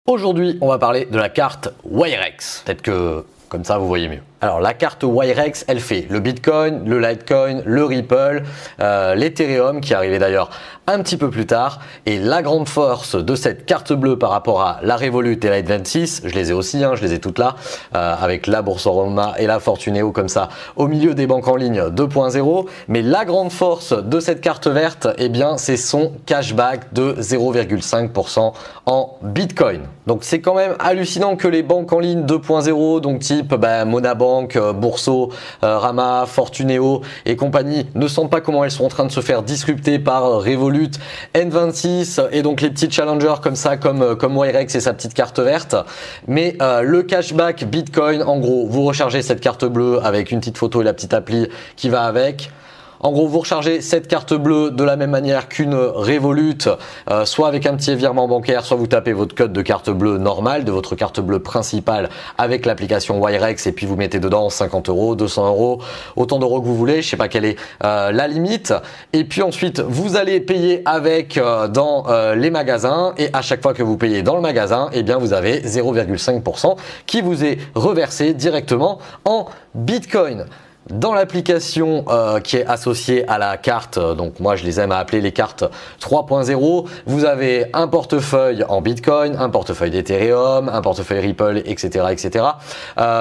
Aujourd'hui, on va parler de la carte Wirex. Peut-être que comme ça, vous voyez mieux. Alors la carte Wirex, elle fait le Bitcoin, le Litecoin, le Ripple, l'Ethereum qui arrivait d'ailleurs un petit peu plus tard. Et la grande force de cette carte bleue par rapport à la Revolut et la N26, je les ai aussi, je les ai toutes là, avec la Boursorama et la Fortuneo comme ça, au milieu des banques en ligne 2.0. Mais la grande force de cette carte verte, eh bien, c'est son cashback de 0,5% en Bitcoin. Donc c'est quand même hallucinant que les banques en ligne 2.0, donc type Monabank, Bourso, Rama, Fortuneo et compagnie, ne sentent pas comment elles sont en train de se faire disrupter par Revolut, N26 et donc les petits challengers comme ça, comme Wirex et sa petite carte verte. Mais le cashback Bitcoin, en gros, vous rechargez cette carte bleue avec une petite photo et la petite appli qui va avec. En gros, vous rechargez cette carte bleue de la même manière qu'une Revolut, soit avec un petit virement bancaire, soit vous tapez votre code de carte bleue normale, de votre carte bleue principale avec l'application Wirex et puis vous mettez dedans 50 €, 200 €, autant d'euros que vous voulez, je sais pas quelle est la limite. Et puis ensuite, vous allez payer avec dans les magasins et à chaque fois que vous payez dans le magasin, eh bien vous avez 0,5% qui vous est reversé directement en Bitcoin. Dans l'application qui est associée à la carte, donc moi je les aime à appeler les cartes 3.0, vous avez un portefeuille en Bitcoin, un portefeuille d'Ethereum, un portefeuille Ripple, etc. etc.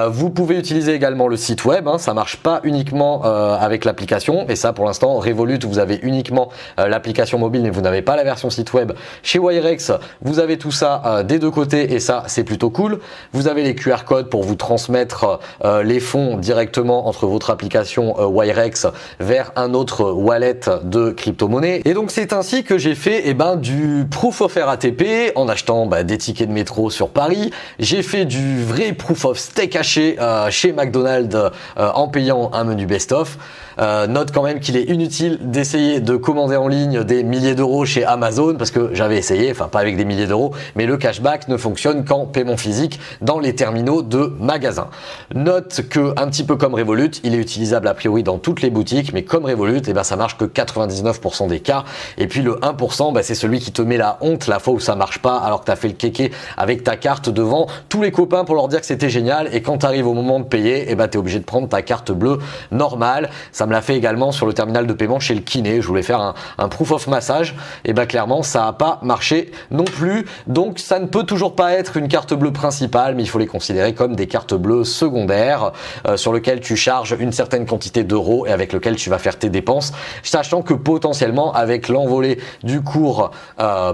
Vous pouvez utiliser également le site web, ça marche pas uniquement avec l'application, et ça pour l'instant Revolut vous avez uniquement l'application mobile mais vous n'avez pas la version site web. Chez Wirex vous avez tout ça des deux côtés et ça c'est plutôt cool. Vous avez les QR codes pour vous transmettre les fonds directement entre votre application Wirex vers un autre wallet de crypto-monnaie. Et donc c'est ainsi que j'ai fait du proof of RATP en achetant des tickets de métro sur Paris. J'ai fait du vrai proof of stake haché chez McDonald's en payant un menu best-of. Note quand même qu'il est inutile d'essayer de commander en ligne des milliers d'euros chez Amazon parce que j'avais essayé, enfin pas avec des milliers d'euros, mais le cashback ne fonctionne qu'en paiement physique dans les terminaux de magasins. Note que un petit peu comme Revolut, il est utilisable a priori dans toutes les boutiques, mais comme Revolut, ça marche que 99% des cas. Et puis le 1%, c'est celui qui te met la honte la fois où ça marche pas alors que tu as fait le kéké avec ta carte devant tous les copains pour leur dire que c'était génial. Et quand tu arrives au moment de payer, tu es obligé de prendre ta carte bleue normale. Ça me l'a fait également sur le terminal de paiement chez le kiné. Je voulais faire un proof of massage. Et clairement, ça n'a pas marché non plus. Donc ça ne peut toujours pas être une carte bleue principale, mais il faut les considérer comme des cartes bleues secondaires sur lesquelles tu charges une certaine quantité d'euros et avec lequel tu vas faire tes dépenses, sachant que potentiellement avec l'envolée du cours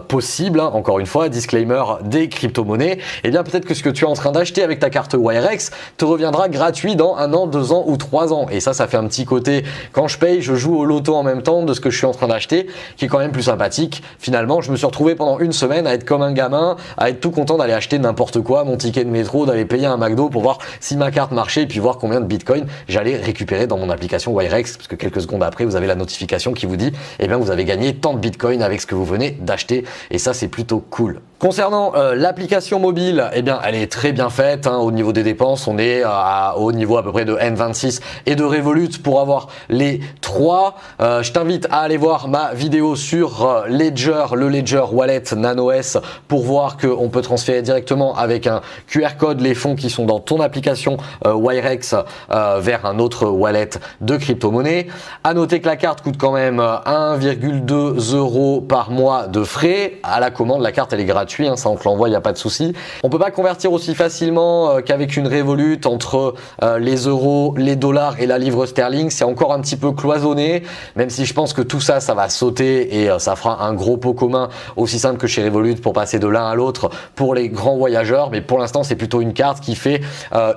possible, encore une fois, disclaimer des crypto-monnaies, peut-être que ce que tu es en train d'acheter avec ta carte Wirex te reviendra gratuit dans 1 an, 2 ans ou 3 ans. Et ça fait un petit côté, quand je paye, je joue au loto en même temps de ce que je suis en train d'acheter, qui est quand même plus sympathique. Finalement, je me suis retrouvé pendant une semaine à être comme un gamin, à être tout content d'aller acheter n'importe quoi, mon ticket de métro, d'aller payer un McDo pour voir si ma carte marchait et puis voir combien de Bitcoin j'allais récupérer dans mon application Wirex, parce que quelques secondes après vous avez la notification qui vous dit vous avez gagné tant de Bitcoin avec ce que vous venez d'acheter, et ça c'est plutôt cool. Concernant l'application mobile, elle est très bien faite au niveau des dépenses, on est au niveau à peu près de N26 et de Revolut pour avoir les trois. Je t'invite à aller voir ma vidéo sur Ledger, le Ledger Wallet Nano S, pour voir qu'on peut transférer directement avec un QR code les fonds qui sont dans ton application Wirex vers un autre wallet de crypto-monnaie. À noter que la carte coûte quand même 1,2 € par mois de frais. À la commande, la carte elle est gratuite, ça on te l'envoie, il n'y a pas de souci. On peut pas convertir aussi facilement qu'avec une Revolut entre les euros, les dollars et la livre sterling. C'est encore un petit peu cloisonné, même si je pense que tout ça, ça va sauter et ça fera un gros pot commun aussi simple que chez Revolut pour passer de l'un à l'autre pour les grands voyageurs. Mais pour l'instant, c'est plutôt une carte qui fait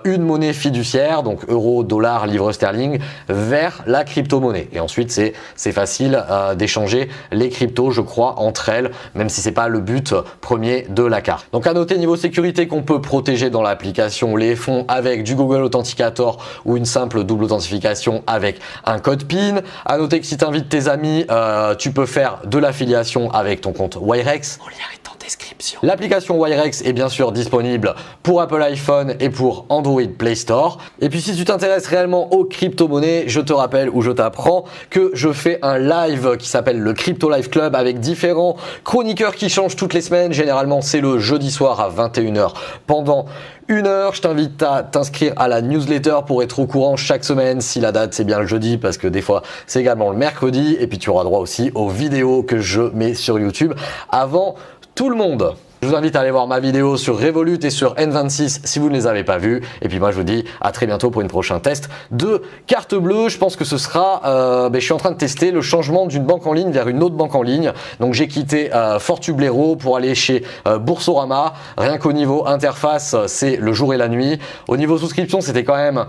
une monnaie fiduciaire, donc euro, dollar, livre sterling, vers la crypto-monnaie. Et ensuite, c'est facile d'échanger les cryptos, je crois, entre elles, même si c'est pas le but premier de la carte. Donc à noter niveau sécurité qu'on peut protéger dans l'application les fonds avec du Google Authenticator ou une simple double authentification avec un code PIN. À noter que si tu invites tes amis, tu peux faire de l'affiliation avec ton compte Wirex. Mon lien est en description. description. L'application Wirex est bien sûr disponible pour Apple iPhone et pour Android Play Store. Et puis si tu t'intéresses réellement aux crypto-monnaies, je te rappelle ou je t'apprends que je fais un live qui s'appelle le Crypto Live Club avec différents chroniqueurs qui changent toutes les semaines. Généralement, c'est le jeudi soir à 21h pendant 1 heure. Je t'invite à t'inscrire à la newsletter pour être au courant chaque semaine si la date c'est bien le jeudi, parce que des fois c'est également le mercredi. Et puis tu auras droit aussi aux vidéos que je mets sur YouTube avant tout le monde. Je vous invite à aller voir ma vidéo sur Revolut et sur N26 si vous ne les avez pas vues. Et puis moi je vous dis à très bientôt pour une prochain test de carte bleue. Je pense que ce sera, je suis en train de tester le changement d'une banque en ligne vers une autre banque en ligne. Donc j'ai quitté Fortublero pour aller chez Boursorama. Rien qu'au niveau interface, c'est le jour et la nuit. Au niveau souscription, c'était quand même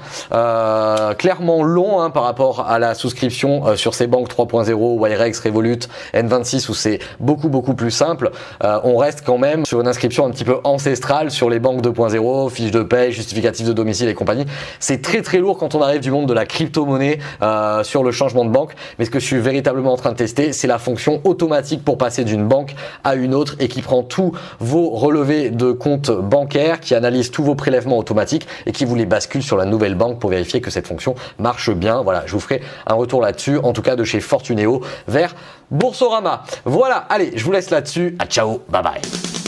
clairement long par rapport à la souscription sur ces banques 3.0, Wirex, Revolut, N26 où c'est beaucoup plus simple. On reste quand même sur une inscription un petit peu ancestrale sur les banques 2.0, fiches de paie, justificatifs de domicile et compagnie. C'est très lourd quand on arrive du monde de la crypto-monnaie sur le changement de banque. Mais ce que je suis véritablement en train de tester, c'est la fonction automatique pour passer d'une banque à une autre et qui prend tous vos relevés de compte bancaire, qui analyse tous vos prélèvements automatiques et qui vous les bascule sur la nouvelle banque pour vérifier que cette fonction marche bien. Voilà, je vous ferai un retour là-dessus, en tout cas de chez Fortunéo vers Boursorama. Voilà, allez, je vous laisse là-dessus. À ciao, bye bye.